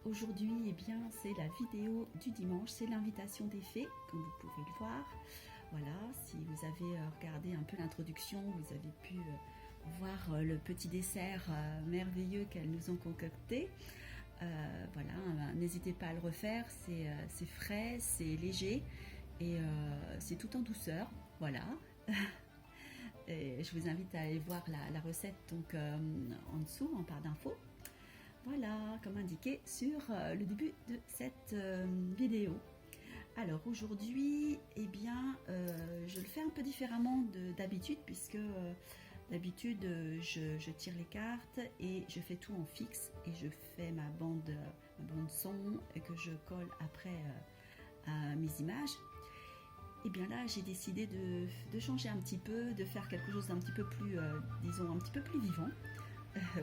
aujourd'hui, eh bien, c'est la vidéo du dimanche, c'est l'invitation des fées, comme vous pouvez le voir. Voilà, si vous avez regardé un peu l'introduction, vous avez pu voir le petit dessert merveilleux qu'elles nous ont concocté. Voilà, n'hésitez pas à le refaire, c'est frais, c'est léger et c'est tout en douceur. Voilà. Et je vous invite à aller voir la recette donc, en dessous, en barre d'infos. Voilà, comme indiqué sur le début de cette vidéo. Alors aujourd'hui, eh bien, je le fais un peu différemment d'habitude, puisque d'habitude, je tire les cartes et je fais tout en fixe et je fais ma bande son et que je colle après à mes images. Et bien là, j'ai décidé de changer un petit peu, de faire quelque chose d'un petit peu plus, disons, un petit peu plus vivant.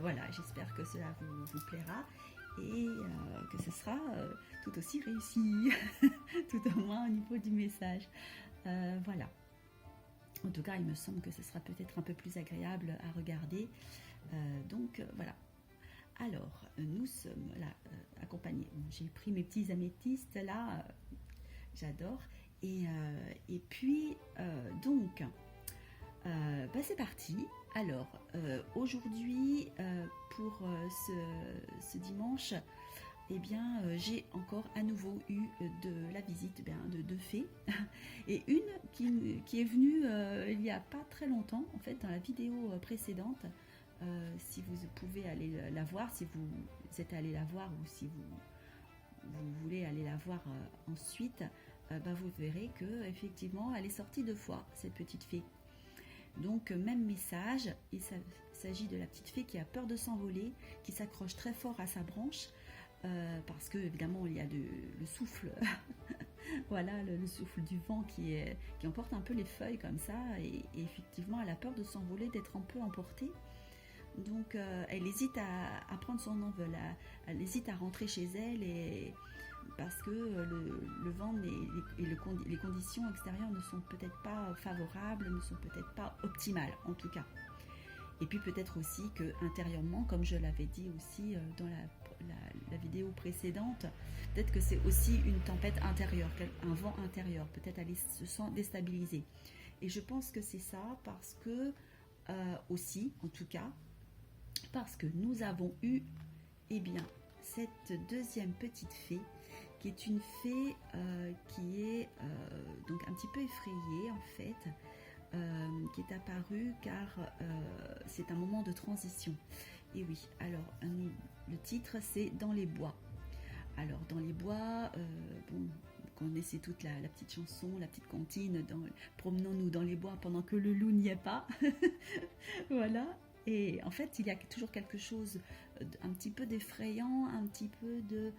Voilà, j'espère que cela vous plaira et que ce sera tout aussi réussi, tout au moins au niveau du message. Voilà. En tout cas, il me semble que ce sera peut-être un peu plus agréable à regarder. Donc voilà. Alors, nous sommes là accompagnés. Bon, j'ai pris mes petits améthystes là, j'adore. Et puis, donc, c'est parti. Alors, aujourd'hui, pour ce dimanche, eh bien, j'ai encore à nouveau eu de la visite de deux fées. Et une qui est venue il n'y a pas très longtemps, en fait, dans la vidéo précédente. Si vous pouvez aller la voir, si vous êtes allé la voir ou si vous voulez aller la voir ensuite, vous verrez que effectivement elle est sortie deux fois, cette petite fée. Donc même message, il s'agit de la petite fée qui a peur de s'envoler, qui s'accroche très fort à sa branche, parce que évidemment il y a le souffle, voilà, le souffle du vent qui emporte un peu les feuilles comme ça, et effectivement elle a peur de s'envoler, d'être un peu emportée. Donc elle hésite à prendre son envol, elle hésite à rentrer chez elle, parce que le vent et les conditions extérieures ne sont peut-être pas favorables, ne sont peut-être pas optimales en tout cas. Et puis peut-être aussi que intérieurement, comme je l'avais dit aussi dans la vidéo précédente, peut-être que c'est aussi une tempête intérieure, un vent intérieur, peut-être elle se sent déstabilisée. Et je pense que c'est ça parce que aussi, en tout cas, parce que nous avons eu, eh bien, cette deuxième petite fée, qui est une fée qui est donc un petit peu effrayée en fait, qui est apparue car c'est un moment de transition. Et oui, alors le titre c'est Dans les bois. Alors dans les bois, bon, vous connaissez toute la petite chanson, la petite comptine, promenons-nous dans les bois pendant que le loup n'y est pas. Voilà. Et en fait, il y a toujours quelque chose un petit peu d'effrayant, un petit peu de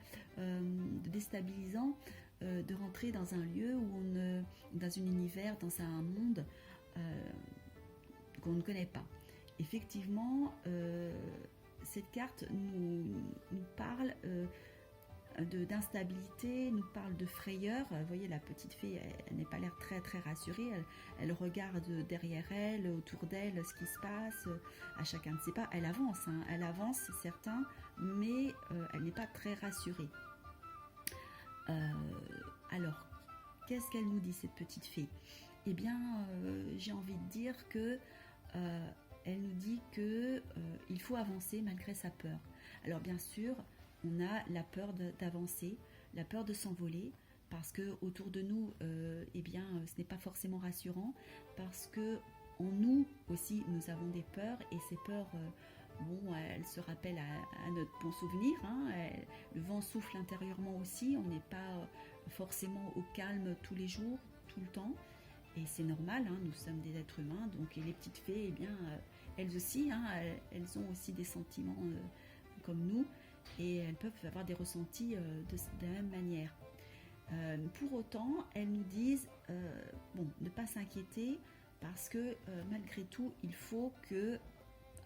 déstabilisant, de rentrer dans un lieu dans un univers, dans un monde qu'on ne connaît pas. Effectivement, cette carte nous parle d'instabilité, nous parle de frayeur. Vous voyez, la petite fée, elle n'est pas l'air très très rassurée, elle regarde derrière elle, autour d'elle, ce qui se passe, à chacun de ses pas. Elle avance, elle avance, c'est certain, mais elle n'est pas très rassurée. Alors, qu'est-ce qu'elle nous dit, cette petite fée? Eh bien, j'ai envie de dire que elle nous dit que il faut avancer malgré sa peur. Alors bien sûr, on a la peur d'avancer, la peur de s'envoler, parce que autour de nous, eh bien, ce n'est pas forcément rassurant, parce que en nous aussi, nous avons des peurs, et ces peurs, bon, elles se rappellent à notre bon souvenir. Le vent souffle intérieurement aussi, on n'est pas forcément au calme tous les jours, tout le temps, et c'est normal, nous sommes des êtres humains, donc et les petites fées, eh bien, elles aussi, elles ont aussi des sentiments comme nous, et elles peuvent avoir des ressentis de la même manière. Pour autant, elles nous disent bon, ne pas s'inquiéter, parce que malgré tout, il faut que...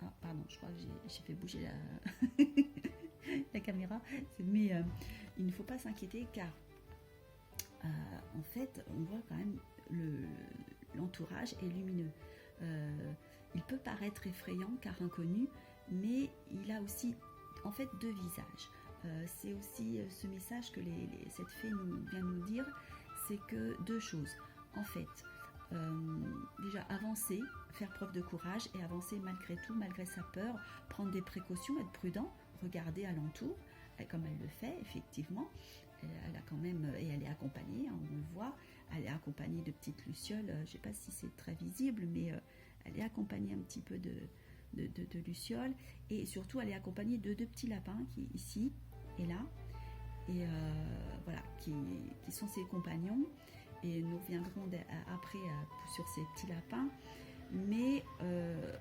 Ah, pardon, je crois que j'ai fait bouger la caméra, mais il ne faut pas s'inquiéter, car en fait, on voit quand même l'entourage est lumineux. Il peut paraître effrayant car inconnu, mais il a aussi en fait deux visages. c'est aussi ce message que cette fée vient nous dire, c'est que deux choses. En fait, déjà avancer, faire preuve de courage et avancer malgré tout, malgré sa peur, prendre des précautions, être prudent, regarder alentour, comme elle le fait effectivement. Elle a quand même, et elle est accompagnée, on le voit, elle est accompagnée de petites lucioles, je ne sais pas si c'est très visible, mais elle est accompagnée un petit peu de lucioles, et surtout elle est accompagnée de deux petits lapins qui ici et là, et voilà, qui sont ses compagnons, et nous reviendrons après sur ces petits lapins, mais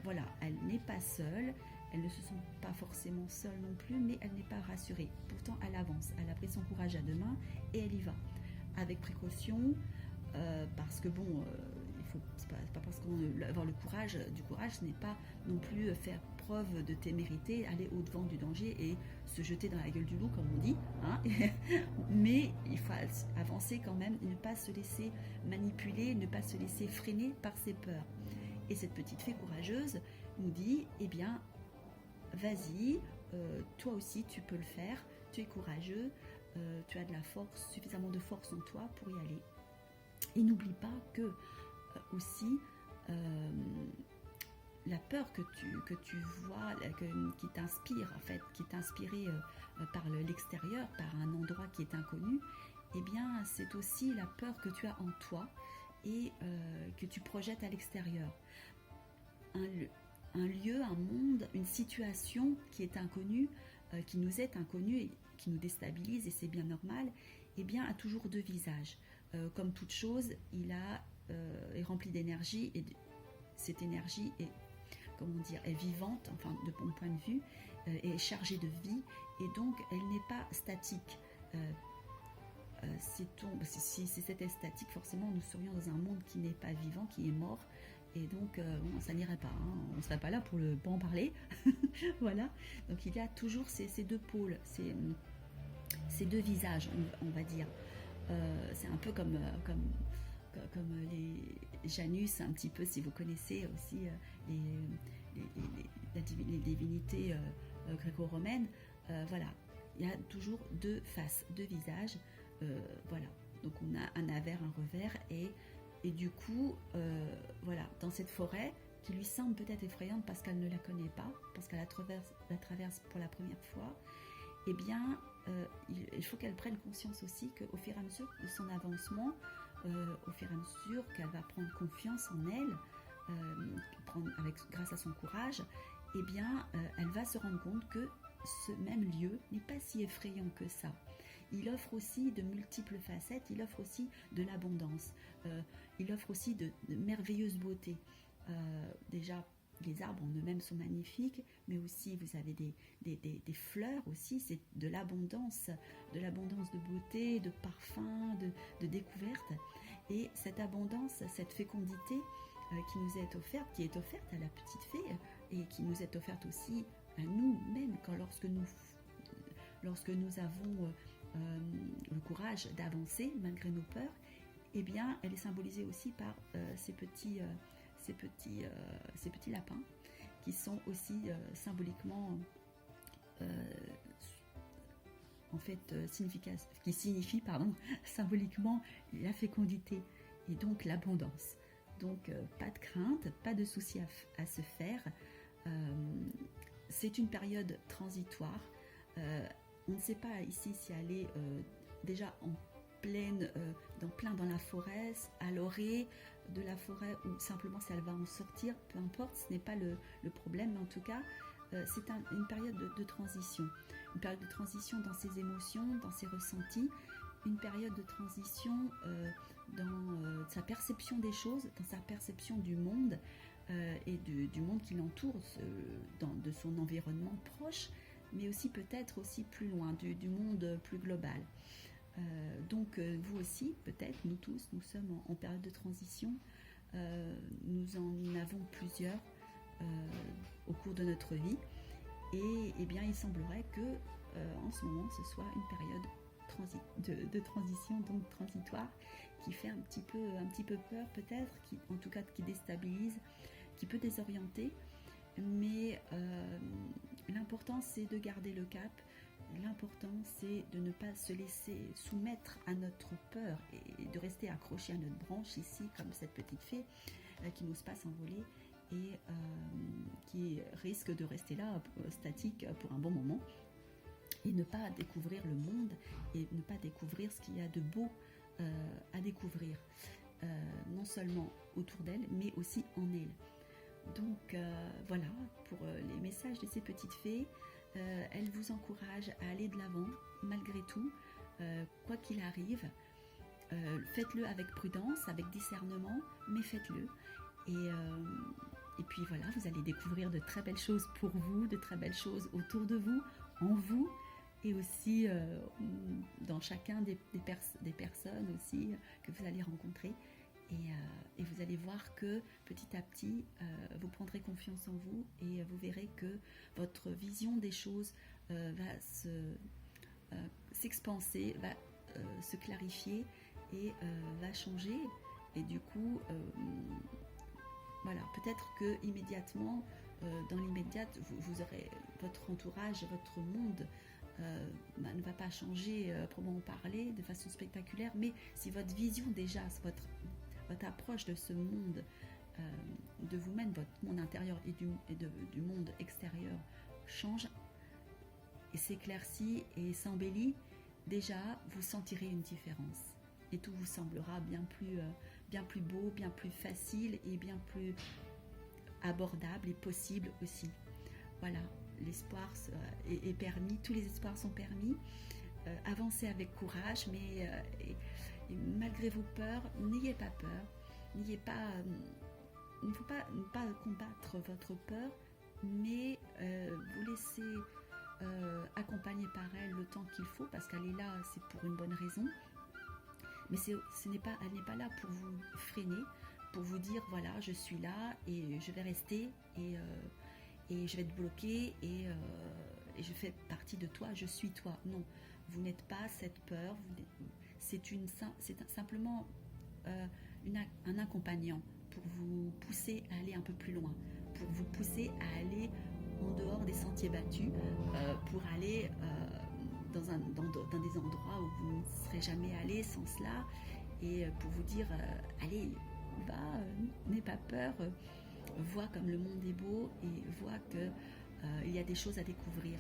voilà, elle n'est pas seule. Elle ne se sent pas forcément seule non plus, mais elle n'est pas rassurée. Pourtant, elle avance. Elle a pris son courage à deux mains et elle y va. Avec précaution, parce que bon, c'est pas parce qu'on veut avoir du courage, ce n'est pas non plus faire preuve de témérité, aller au-devant du danger et se jeter dans la gueule du loup, comme on dit. Hein. Mais il faut avancer quand même, ne pas se laisser manipuler, ne pas se laisser freiner par ses peurs. Et cette petite fée courageuse nous dit, eh bien, vas-y, toi aussi tu peux le faire, tu es courageux, tu as de la force, suffisamment de force en toi pour y aller. Et n'oublie pas que aussi la peur que tu vois, qui t'inspire en fait, qui est inspirée par l'extérieur, par un endroit qui est inconnu, eh bien c'est aussi la peur que tu as en toi et que tu projettes à l'extérieur. Un lieu, un monde, une situation qui est inconnue, qui nous est inconnue et qui nous déstabilise, et c'est bien normal, eh bien a toujours deux visages. Comme toute chose, est rempli d'énergie, et cette énergie est, est vivante, enfin de mon point de vue, est chargée de vie, et donc elle n'est pas statique. Si c'était statique, forcément nous serions dans un monde qui n'est pas vivant, qui est mort. Et donc, ça n'irait pas, hein. On ne serait pas là pour en parler. Voilà. Donc, il y a toujours ces deux pôles, ces deux visages, on va dire. C'est un peu comme les Janus, un petit peu, si vous connaissez aussi les divinités gréco-romaines. Voilà. Il y a toujours deux faces, deux visages. Voilà. Donc, on a un avers, un revers, et du coup, voilà, dans cette forêt qui lui semble peut-être effrayante parce qu'elle ne la connaît pas, parce qu'elle la traverse pour la première fois, eh bien, il faut qu'elle prenne conscience aussi qu'au fur et à mesure de son avancement, au fur et à mesure qu'elle va prendre confiance en elle, grâce à son courage, eh bien, elle va se rendre compte que ce même lieu n'est pas si effrayant que ça. Il offre aussi de multiples facettes, il offre aussi de l'abondance, il offre aussi de merveilleuses beautés. Déjà, les arbres en eux-mêmes sont magnifiques, mais aussi vous avez des fleurs aussi, c'est de l'abondance de beauté, de parfums, de découvertes. Et cette abondance, cette fécondité qui nous est offerte, qui est offerte à la petite fée, et qui nous est offerte aussi à nous-mêmes, lorsque nous avons le courage d'avancer malgré nos peurs, eh bien, elle est symbolisée aussi par ces petits lapins qui sont aussi symboliquement qui signifient symboliquement la fécondité et donc l'abondance. Donc pas de crainte, pas de souci à se faire. C'est une période transitoire. On ne sait pas ici si elle est déjà en pleine, dans la forêt, à l'orée de la forêt, ou simplement si elle va en sortir, peu importe, ce n'est pas le problème, mais en tout cas, c'est une période de transition. Une période de transition dans ses émotions, dans ses ressentis, une période de transition dans sa perception des choses, dans sa perception du monde et du monde qui l'entoure, de son environnement proche, mais aussi peut-être aussi plus loin, du monde plus global. Donc vous aussi, peut-être, nous tous, nous sommes en période de transition. Nous en avons plusieurs au cours de notre vie. Et eh bien, il semblerait que en ce moment, ce soit une période de transition, donc transitoire, qui fait un petit peu peur peut-être, en tout cas qui déstabilise, qui peut désorienter. Mais l'important, c'est de garder le cap, l'important c'est de ne pas se laisser soumettre à notre peur et de rester accroché à notre branche ici, comme cette petite fée qui n'ose pas s'envoler et qui risque de rester là statique pour un bon moment et ne pas découvrir le monde et ne pas découvrir ce qu'il y a de beau à découvrir, non seulement autour d'elle mais aussi en elle. Donc voilà pour les messages de ces petites fées. Elles vous encouragent à aller de l'avant malgré tout, quoi qu'il arrive. Faites-le avec prudence, avec discernement, mais faites-le. Et puis voilà, vous allez découvrir de très belles choses pour vous, de très belles choses autour de vous, en vous, et aussi dans chacun des personnes aussi que vous allez rencontrer. Et vous allez voir que petit à petit, vous prendrez confiance en vous et vous verrez que votre vision des choses va s'expanser, va se clarifier et va changer. Et du coup, voilà, peut-être que immédiatement, dans l'immédiat, vous aurez votre entourage, votre monde ne va pas changer proprement parler de façon spectaculaire, mais si votre vision déjà, votre approche de ce monde, de vous-même, votre monde intérieur et du monde extérieur change et s'éclaircit et s'embellit, déjà vous sentirez une différence et tout vous semblera bien plus beau, bien plus facile et bien plus abordable et possible aussi. Voilà, l'espoir est permis, tous les espoirs sont permis. Avancez avec courage, mais et malgré vos peurs, n'ayez pas peur, il ne faut pas combattre votre peur, mais vous laisser accompagner par elle le temps qu'il faut, parce qu'elle est là, c'est pour une bonne raison. Mais elle n'est pas là pour vous freiner, pour vous dire voilà, je suis là et je vais rester et je vais te bloquer et je fais partie de toi, je suis toi. Non, vous n'êtes pas cette peur, c'est simplement un accompagnant pour vous pousser à aller un peu plus loin, pour vous pousser à aller en dehors des sentiers battus, pour aller dans des endroits où vous ne serez jamais allé sans cela, et pour vous dire allez, va, n'aie pas peur, vois comme le monde est beau et vois qu'il y a des choses à découvrir.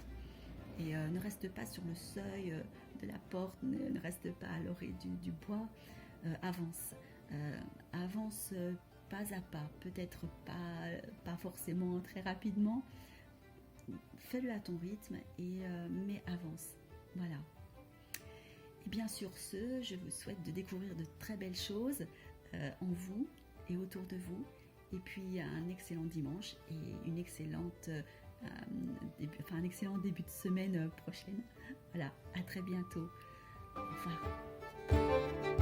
Et ne reste pas sur le seuil de la porte, ne reste pas à l'orée du bois, avance. Avance pas à pas, peut-être pas forcément très rapidement, fais-le à ton rythme, mais avance. Voilà. Et bien sur ce, je vous souhaite de découvrir de très belles choses en vous et autour de vous. Et puis un excellent dimanche et un excellent début de semaine prochaine. Voilà, à très bientôt. Au revoir.